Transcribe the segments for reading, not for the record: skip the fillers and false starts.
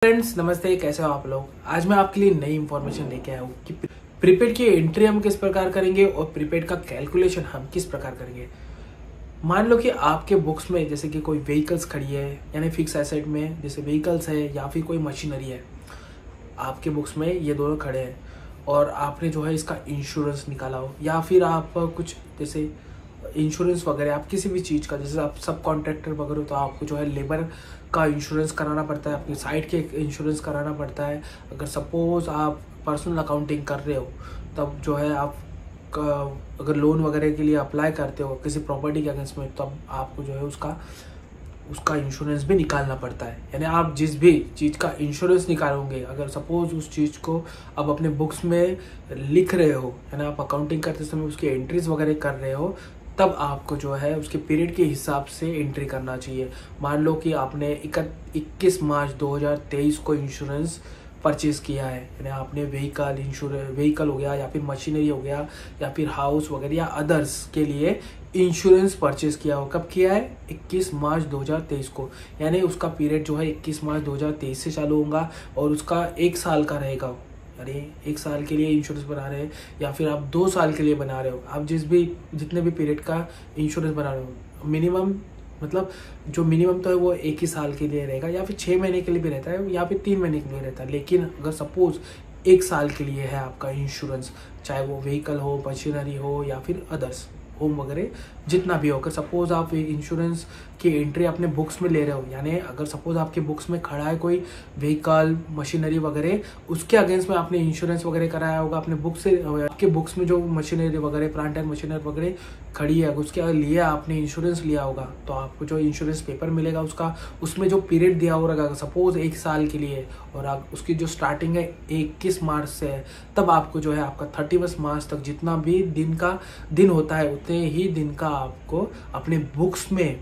Friends नमस्ते, कैसे हो आप लोग। आज मैं आपके लिए नई इंफॉर्मेशन लेके आया हूँ कि प्रीपेड की एंट्री हम किस प्रकार करेंगे और प्रीपेड का कैलकुलेशन हम किस प्रकार करेंगे। मान लो कि आपके बुक्स में जैसे कि कोई व्हीकल्स खड़ी है, यानी फिक्स एसेट में जैसे व्हीकल्स है या फिर कोई मशीनरी है, आपके बुक्स में ये दोनों खड़े हैं और आपने जो है इसका इंश्योरेंस निकाला हो, या फिर आप कुछ जैसे इंश्योरेंस वगैरह आप किसी भी चीज़ का, जैसे आप सब कॉन्ट्रैक्टर वगैरह हो तो आपको जो है लेबर का इंश्योरेंस कराना पड़ता है, अपनी साइट के इंश्योरेंस कराना पड़ता है। अगर सपोज आप पर्सनल अकाउंटिंग कर रहे हो तब जो है आप अगर लोन वगैरह के लिए अप्लाई करते हो किसी प्रॉपर्टी के अगेंस्ट में, तब आपको जो है उसका इंश्योरेंस भी निकालना पड़ता है। यानी आप जिस भी चीज़ का इंश्योरेंस निकालोगे, अगर सपोज उस चीज़ को आप अपने बुक्स में लिख रहे हो, यानी आप अकाउंटिंग करते समय उसकी एंट्रीज वगैरह कर रहे हो, तब आपको जो है उसके पीरियड के हिसाब से एंट्री करना चाहिए। मान लो कि आपने 21 मार्च 2023 को इंश्योरेंस परचेज किया है, यानी आपने व्हीकल हो गया या फिर मशीनरी हो गया या फिर हाउस वगैरह या अदर्स के लिए इंश्योरेंस परचेज किया हो। कब किया है? 21 मार्च 2023 को। यानी उसका पीरियड जो है 21 मार्च 2023 से चालू होगा और उसका 1 साल का रहेगा। यानी 1 साल के लिए इंश्योरेंस बना रहे हैं या फिर आप 2 साल के लिए बना रहे हो, आप जितने भी पीरियड का इंश्योरेंस बना रहे हो, मिनिमम मतलब जो मिनिमम तो है वो 1 ही साल के लिए रहेगा, या फिर 6 महीने के लिए भी रहता है या फिर 3 महीने के लिए रहता है। लेकिन अगर सपोज 1 साल के लिए है आपका इंश्योरेंस, चाहे वो व्हीकल हो, मशीनरी हो या फिर अदर्स होम वगैरह जितना भी हो, अगर सपोज आप इंश्योरेंस की एंट्री अपने बुक्स में ले रहे हो, यानी अगर सपोज आपके बुक्स में खड़ा है कोई व्हीकल मशीनरी वगैरह, उसके अगेंस्ट में आपने इंश्योरेंस वगैरह कराया होगा अपने बुक से, आपके बुक्स में जो मशीनरी वगैरह प्लांट एंड मशीनरी वगैरह खड़ी है उसके लिए आपने इंश्योरेंस लिया होगा, तो आपको जो इंश्योरेंस पेपर मिलेगा उसमें जो पीरियड दिया होगा, सपोज 1 साल के लिए और उसकी जो स्टार्टिंग है 21 मार्च से है, तब आपको जो है आपका 31 मार्च तक जितना भी दिन होता है उतने ही दिन का आपको अपने बुक्स में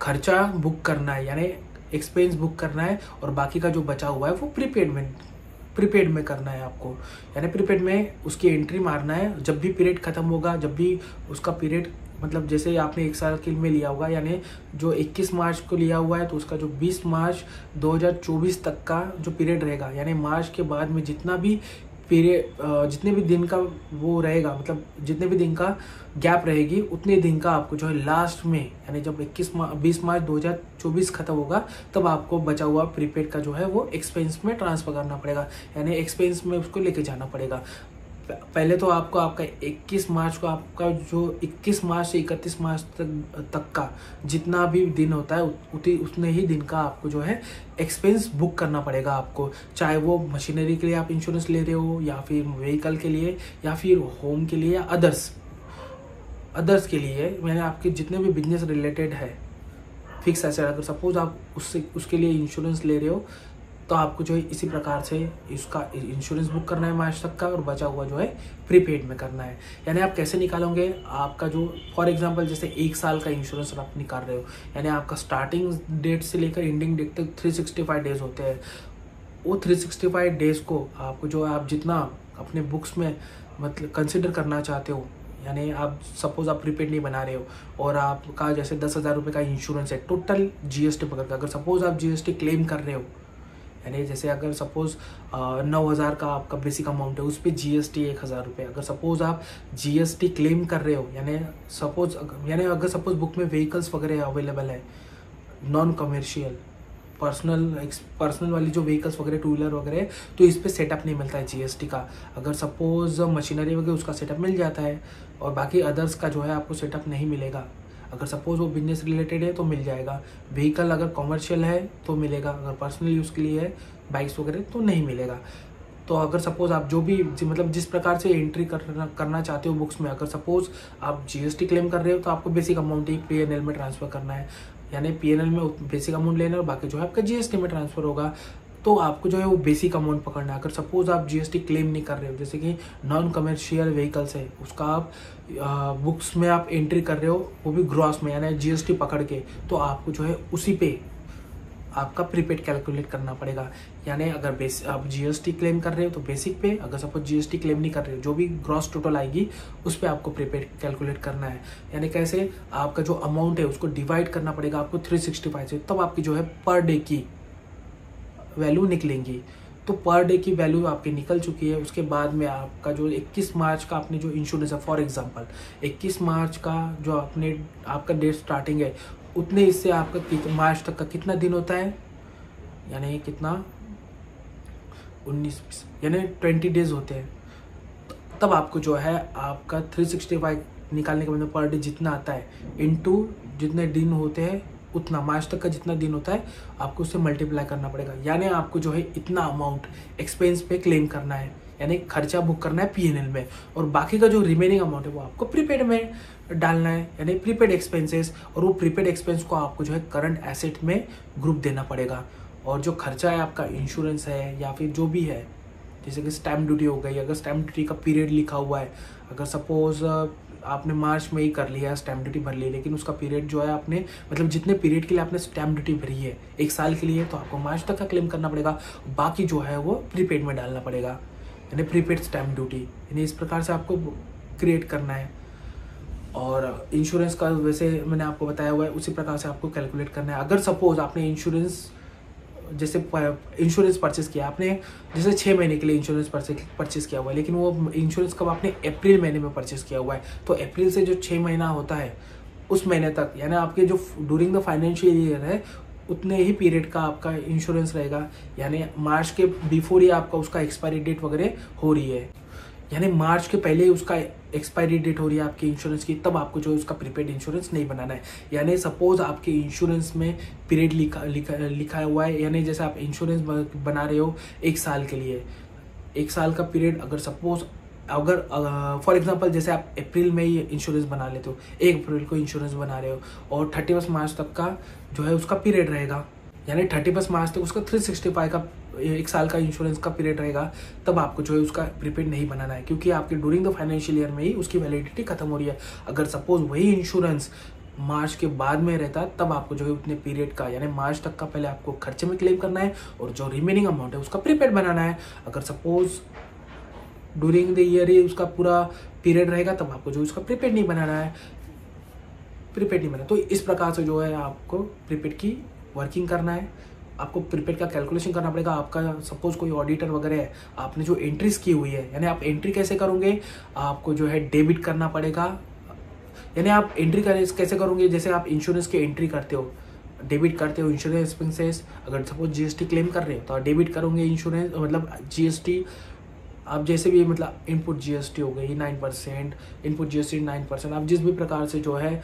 खर्चा बुक करना है, यानी एक्सपेंस बुक करना है, और बाकी का जो बचा हुआ है वो प्रीपेड में करना है आपको। यानी प्रीपेड में उसकी एंट्री मारना है जब भी पीरियड खत्म होगा, जब भी उसका पीरियड मतलब जैसे आपने 1 साल के में लिया होगा, यानी जो 21 मार्च को लिया हुआ है तो उसका जो 20 मार्च 2024 तक का जो पीरियड रहेगा, यानी मार्च के बाद में जितना भी पीरियड जितने भी दिन का वो रहेगा, मतलब जितने भी दिन का गैप रहेगी उतने दिन का आपको जो है लास्ट में, यानी जब 20 मार्च 2024 खत्म होगा तब आपको बचा हुआ प्रीपेड का जो है वो एक्सपेंस में ट्रांसफर करना पड़ेगा, यानी एक्सपेंस में उसको लेके जाना पड़ेगा। पहले तो आपका 21 मार्च को आपका जो 21 मार्च से 31 मार्च तक का जितना भी दिन होता है उतने ही दिन का आपको जो है एक्सपेंस बुक करना पड़ेगा आपको, चाहे वो मशीनरी के लिए आप इंश्योरेंस ले रहे हो या फिर व्हीकल के लिए या फिर होम के लिए या अदर्स के लिए, मैंने आपके जितने भी बिजनेस रिलेटेड है फिक्स एसेट, अगर सपोज आप उसके लिए इंश्योरेंस ले रहे हो तो आपको जो है इसी प्रकार से इसका इंश्योरेंस बुक करना है मार्च तक का, और बचा हुआ जो है प्रीपेड में करना है। यानी आप कैसे निकालोगे आपका जो, फॉर एग्जांपल जैसे 1 साल का इंश्योरेंस आप निकाल रहे हो, यानी आपका स्टार्टिंग डेट से लेकर एंडिंग डेट तक 365 डेज होते हैं। वो 365 डेज को आपको जो आप जितना अपने बुक्स में मतलब कंसिडर करना चाहते हो, यानी आप सपोज आप प्रीपेड नहीं बना रहे हो और आपका जैसे 10,000 रुपये का इंश्योरेंस है टोटल जीएसटी पकड़ कर, अगर सपोज आप जीएसटी क्लेम कर रहे हो, यानी जैसे अगर सपोज 9,000 का आपका बेसिक अमाउंट है, उस पर जीएसटी 1,000 रुपये, अगर सपोज आप जीएसटी क्लेम कर रहे हो, यानी अगर सपोज बुक में व्हीकल्स वगैरह अवेलेबल है, नॉन कमर्शियल पर्सनल वाली जो व्हीकल्स वगैरह 2 व्हीलर वगैरह, तो इस पर सेटअप नहीं मिलता है जीएसटी का। अगर सपोज मशीनरी वगैरह उसका सेटअप मिल जाता है और बाकी अदर्स का जो है आपको सेटअप नहीं मिलेगा। अगर सपोज वो बिजनेस रिलेटेड है तो मिल जाएगा, व्हीकल अगर कॉमर्शियल है तो मिलेगा, अगर पर्सनल यूज़ के लिए है बाइक्स वगैरह तो नहीं मिलेगा। तो अगर सपोज आप जो भी मतलब जिस प्रकार से एंट्री करना चाहते हो बुक्स में, अगर सपोज आप जीएसटी क्लेम कर रहे हो तो आपको बेसिक अमाउंट ही पीएनएल में ट्रांसफ़र करना है, यानी पीएनएल में बेसिक अमाउंट लेना है और बाकी जो है आपका जीएसटी में ट्रांसफ़र होगा, तो आपको जो है वो बेसिक अमाउंट पकड़ना है। अगर सपोज आप जीएसटी क्लेम नहीं कर रहे हो, जैसे कि नॉन कमर्शियल व्हीकल्स है, उसका आप बुक्स में आप एंट्री कर रहे हो वो भी ग्रॉस में, यानी जीएसटी पकड़ के, तो आपको जो है उसी पे आपका प्रीपेड कैलकुलेट करना पड़ेगा। यानी अगर आप जीएसटी क्लेम कर रहे हो तो बेसिक पे, अगर सपोज जीएसटी क्लेम नहीं कर रहे हो, जो भी ग्रॉस टोटल आएगी उस पर आपको प्रीपेड कैलकुलेट करना है। यानी कैसे, आपका जो अमाउंट है उसको डिवाइड करना पड़ेगा आपको 365 से, तब आपकी जो है पर डे की वैल्यू निकलेंगी। तो पर डे की वैल्यू आपकी निकल चुकी है। उसके बाद में आपका जो 21 मार्च का आपने जो इंश्योरेंस है, फॉर एग्जांपल 21 मार्च का जो आपका डेट स्टार्टिंग है, उतने इससे आपका मार्च तक का कितना दिन होता है, यानी कितना 19 यानी 20 डेज होते हैं। तब आपको जो है आपका 365 निकालने के बाद पर डे जितना आता है इनटू जितने दिन होते हैं उतना, मार्च तक का जितना दिन होता है आपको उससे मल्टीप्लाई करना पड़ेगा। यानी आपको जो है इतना अमाउंट एक्सपेंस पे क्लेम करना है, यानी खर्चा बुक करना है पीएनएल में, और बाकी का जो रिमेनिंग अमाउंट है वो आपको प्रीपेड में डालना है, यानी प्रीपेड एक्सपेंसेस। और वो प्रीपेड एक्सपेंस को आपको जो है करंट एसेट में ग्रुप देना पड़ेगा। और जो खर्चा है आपका इंश्योरेंस है या फिर जो भी है, जैसे कि स्टैम्प ड्यूटी हो गई, अगर स्टैम्प ड्यूटी का पीरियड लिखा हुआ है, अगर सपोज आपने मार्च में ही कर लिया स्टैम्प ड्यूटी भर ली, लेकिन उसका पीरियड जो है आपने मतलब जितने पीरियड के लिए आपने स्टैम्प ड्यूटी भरी है 1 साल के लिए, तो आपको मार्च तक का क्लेम करना पड़ेगा। बाकी जो है वो प्रीपेड में डालना पड़ेगा, यानी प्रीपेड स्टैम्प ड्यूटी, यानी इस प्रकार से आपको क्रिएट करना है। और इंश्योरेंस का वैसे मैंने आपको बताया हुआ है, उसी प्रकार से आपको कैलकुलेट करना है। अगर सपोज आपने इंश्योरेंस परचेस किया आपने, जैसे 6 महीने के लिए इंश्योरेंस परचेस किया हुआ है, लेकिन वो इंश्योरेंस कब आपने अप्रैल महीने में परचेस किया हुआ है, तो अप्रैल से जो 6 महीना होता है उस महीने तक, यानी आपके जो ड्यूरिंग द फाइनेंशियल ईयर है उतने ही पीरियड का आपका इंश्योरेंस रहेगा। यानी मार्च के बिफोर ही आपका उसका एक्सपायरी डेट वगैरह हो रही है, यानी मार्च के पहले ही उसका एक्सपायरी डेट हो रही है आपकी इंश्योरेंस की, तब आपको जो उसका प्रीपेड इंश्योरेंस नहीं बनाना है। यानी सपोज आपके इंश्योरेंस में पीरियड लिखा हुआ है, यानी जैसे आप इंश्योरेंस बना रहे हो 1 साल के लिए, 1 साल का पीरियड अगर फॉर एग्जांपल जैसे आप अप्रैल में ही इंश्योरेंस बना लेते हो, 1 अप्रैल को इंश्योरेंस बना रहे हो और 31 मार्च तक का जो है उसका पीरियड रहेगा, यानी 31 मार्च तक उसका 365 का 1 साल का इंश्योरेंस का पीरियड रहेगा, तब आपको जो है उसका प्रीपेड नहीं बनाना है, क्योंकि आपके ड्यूरिंग द फाइनेंशियल ईयर में ही उसकी वैलिडिटी खत्म हो रही है। अगर सपोज वही इंश्योरेंस मार्च के बाद में रहता, तब आपको जो है उतने पीरियड का, यानी मार्च तक का पहले आपको खर्चे में क्लेम करना है और जो रिमेनिंग अमाउंट है उसका प्रीपेड बनाना है। अगर सपोज ड्यूरिंग द ईयर ही उसका पूरा पीरियड रहेगा, तब आपको जो उसका प्रीपेड नहीं बनाना है, प्रीपेड नहीं बनाना। तो इस प्रकार से जो है आपको प्रीपेड की वर्किंग करना है, आपको प्रीपेड का कैलकुलेशन करना पड़ेगा। आपका सपोज कोई ऑडिटर वगैरह है, आपने जो एंट्रीज की हुई है, यानी आप एंट्री कैसे करोगे, आपको जो है डेबिट करना पड़ेगा। यानी आप एंट्री कैसे करोगे, जैसे आप इंश्योरेंस की एंट्री करते हो, डेबिट करते हो इंश्योरेंस एक्सपेंसेस। अगर सपोज जीएसटी क्लेम कर रहे हो तो आप डेबिट करोगे इंश्योरेंस, मतलब जीएसटी आप जैसे भी मतलब इनपुट जीएसटी हो गई 9%, इनपुट जीएसटी 9%, आप जिस भी प्रकार से जो है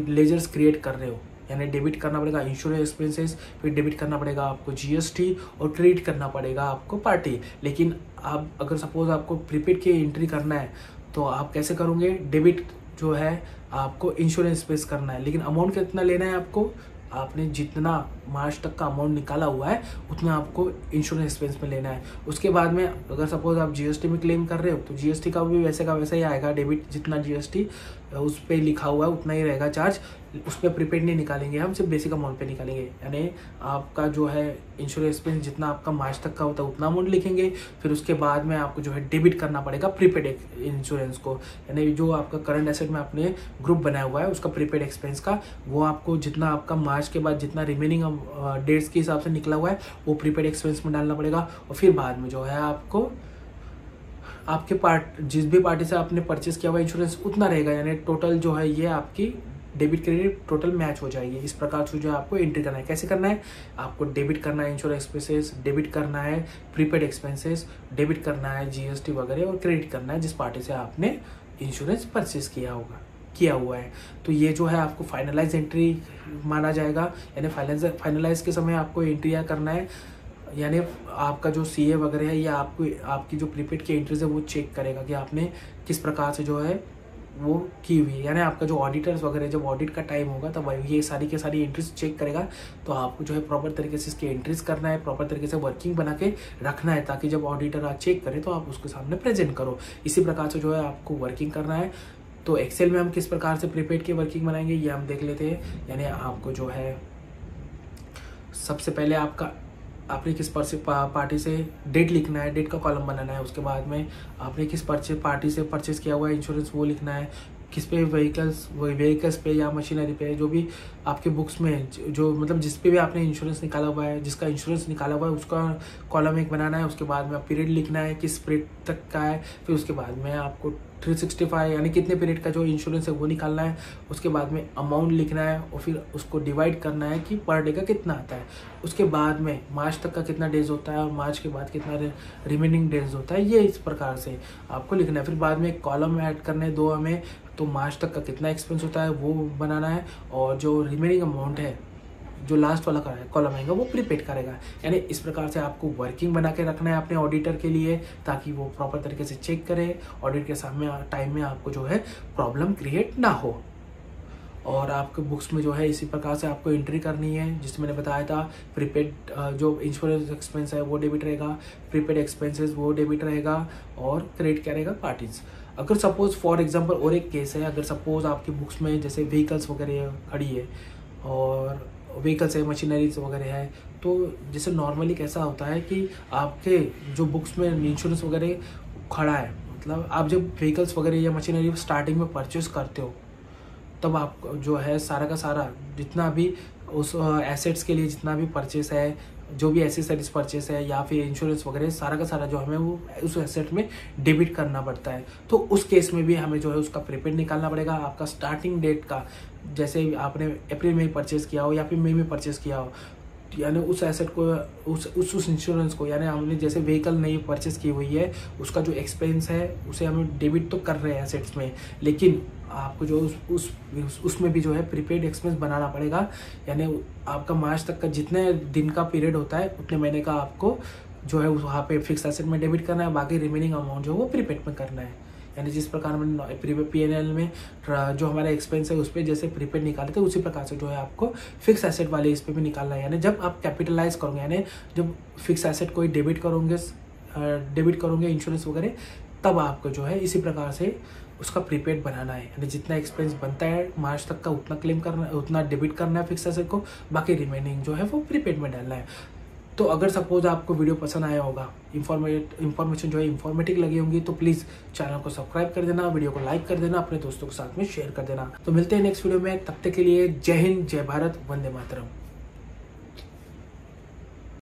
लेजर्स क्रिएट कर रहे हो, यानी डेबिट करना पड़ेगा इंश्योरेंस एक्सपेंसेस, फिर डेबिट करना पड़ेगा आपको जीएसटी और क्रेडिट करना पड़ेगा आपको पार्टी। लेकिन आप अगर सपोज आपको प्रीपेड की एंट्री करना है तो आप कैसे करोगे, डेबिट जो है आपको इंश्योरेंस एक्सपेंस करना है, लेकिन अमाउंट कितना लेना है आपको, आपने जितना मार्च तक का अमाउंट निकाला हुआ है उतना आपको इंश्योरेंस एक्सपेंस में लेना है। उसके बाद में अगर सपोज आप जीएसटी में क्लेम कर रहे हो तो जीएसटी का भी वैसे का वैसा ही आएगा, डेबिट जितना जीएसटी उस पर लिखा हुआ है उतना ही रहेगा चार्ज, उस पर प्रीपेड नहीं निकालेंगे, हम सिर्फ बेसिक अमाउंट पे निकालेंगे। यानी आपका जो है इंश्योरेंस एक्सपेंस जितना आपका मार्च तक का होता है उतना अमाउंट लिखेंगे, फिर उसके बाद में आपको जो है डेबिट करना पड़ेगा प्रीपेड इंश्योरेंस को, यानी जो आपका करंट एसेट में आपने ग्रुप बनाया हुआ है उसका प्रीपेड एक्सपेंस का, वो आपको जितना आपका मार्च के बाद जितना रिमेनिंग डेट्स के हिसाब से निकला हुआ है वो प्रीपेड एक्सपेंस में डालना पड़ेगा। और फिर बाद में जो है आपको आपके जिस भी पार्टी से आपने परचेस किया हुआ इंश्योरेंस उतना रहेगा, यानी टोटल जो है ये आपकी डेबिट क्रेडिट टोटल मैच हो जाएगी। इस प्रकार से जो आपको एंट्री करना है, कैसे करना है, आपको डेबिट करना है इंश्योरेंस एक्सपेंसेस, डेबिट करना है प्रीपेड एक्सपेंसेस, डेबिट करना है जीएसटी वगैरह और क्रेडिट करना है जिस पार्टी से आपने इंश्योरेंस परचेस किया हुआ है। तो ये जो है आपको फाइनलाइज एंट्री माना जाएगा, यानी फाइनलाइज के समय आपको एंट्री करना है, यानी आपका जो सीए वगैरह है या आपकी जो प्रीपेड की एंट्रीज है वो चेक करेगा कि आपने किस प्रकार से जो है वो की हुई है। यानी आपका जो ऑडिटर्स वगैरह जब ऑडिट का टाइम होगा तब ये सारी के सारी एंट्रीज चेक करेगा, तो आपको जो है प्रॉपर तरीके से इसकी एंट्रीज करना है, प्रॉपर तरीके से वर्किंग बना के रखना है, ताकि जब ऑडिटर आप चेक करे तो आप उसके सामने प्रेजेंट करो। इसी प्रकार से जो है आपको वर्किंग करना है। तो एक्सेल में हम किस प्रकार से प्रीपेड की वर्किंग बनाएंगे ये हम देख लेते हैं। यानी आपको जो है सबसे पहले आपने किस पार्टी से डेट लिखना है, डेट का कॉलम बनाना है। उसके बाद में आपने किस पार्टी से परचेस किया हुआ है इंश्योरेंस वो लिखना है। किस पे व्हीकल्स पे या मशीनरी पे, जो भी आपके बुक्स में जो मतलब जिस पे भी आपने इंश्योरेंस निकाला हुआ है, जिसका इंश्योरेंस निकाला हुआ है, उसका कॉलम एक बनाना है। उसके बाद में आप पीरियड लिखना है, किस पीरियड तक का है। फिर उसके बाद में आपको 365 यानी कितने पीरियड का जो इंश्योरेंस है वो निकालना है। उसके बाद में अमाउंट लिखना है और फिर उसको डिवाइड करना है कि पर डे का कितना आता है। उसके बाद में मार्च तक का कितना डेज होता है और मार्च के बाद कितना रिमेनिंग डेज होता है, ये इस प्रकार से आपको लिखना है। फिर बाद में एक कॉलम ऐड करने हैं 2 हमें, तो मार्च तक का कितना एक्सपेंस होता है वो बनाना है, और जो रिमेनिंग अमाउंट है जो लास्ट वाला कॉलम आएगा वो प्रीपेड करेगा। यानी इस प्रकार से आपको वर्किंग बना के रखना है अपने ऑडिटर के लिए, ताकि वो प्रॉपर तरीके से चेक करे, ऑडिट के सामने टाइम में आपको जो है प्रॉब्लम क्रिएट ना हो। और आपके बुक्स में जो है इसी प्रकार से आपको एंट्री करनी है, जिसमें मैंने बताया था प्रीपेड जो इंश्योरेंस एक्सपेंस है वो डेबिट रहेगा, प्रीपेड एक्सपेंसेस वो डेबिट रहेगा, और क्रेडिट क्या रहेगा, पार्टीज। अगर सपोज फॉर एग्जांपल और एक केस है, अगर सपोज आपकी बुक्स में जैसे व्हीकल्स वगैरह खड़ी है और व्हीकल्स है, मशीनरीज वगैरह है, तो जैसे नॉर्मली कैसा होता है कि आपके जो बुक्स में इंश्योरेंस वगैरह खड़ा है, मतलब आप जब व्हीकल्स वगैरह या मशीनरी स्टार्टिंग में परचेस करते हो, तब आप जो है सारा का सारा जितना भी उस एसेट्स के लिए जितना भी परचेस है, जो भी एसेसरीज परचेस है या फिर इंश्योरेंस वगैरह, सारा का सारा जो हमें वो उस एसेट में डेबिट करना पड़ता है। तो उस केस में भी हमें जो है उसका प्रीपेड निकालना पड़ेगा। आपका स्टार्टिंग डेट का, जैसे आपने अप्रैल में परचेस किया हो या फिर मई में परचेस किया हो, यानी उस एसेट को उस इंश्योरेंस को, यानी हमने जैसे व्हीकल नई परचेस की हुई है, उसका जो एक्सपेंस है उसे हम डेबिट तो कर रहे हैं एसेट्स में, लेकिन आपको जो उसमें भी जो है प्रीपेड एक्सपेंस बनाना पड़ेगा। यानी आपका मार्च तक का जितने दिन का पीरियड होता है उतने महीने का आपको जो है वहाँ पे फिक्स एसेट में डेबिट करना है, बाकी रिमेनिंग अमाउंट जो है वो प्रीपेड में करना है। यानी जिस प्रकार हमने PNL में जो हमारा एक्सपेंस है उस पर जैसे प्रीपेड निकाले थे, उसी प्रकार से जो है आपको फिक्स एसेट वाले इस पर भी निकालना है। यानी जब आप कैपिटलाइज करोगे, यानी जब फिक्स एसेट कोई डेबिट करोगे इंश्योरेंस वगैरह, तब आपको जो है इसी प्रकार से उसका प्रीपेड बनाना है। यानी जितना एक्सपेंस बनता है मार्च तक का उतना क्लेम करना, उतना डेबिट करना है फिक्स एसेट को, बाकी रिमेनिंग जो है वो प्रीपेड में डालना है। तो अगर सपोज आपको वीडियो पसंद आया होगा, इन्फॉर्मेशन जो है इन्फॉर्मेटिव लगी होंगी, तो प्लीज़ चैनल को सब्सक्राइब कर देना, वीडियो को लाइक कर देना, अपने दोस्तों के साथ में शेयर कर देना। तो मिलते हैं नेक्स्ट वीडियो में, तब तक के लिए जय हिंद, जय भारत, वंदे मातरम।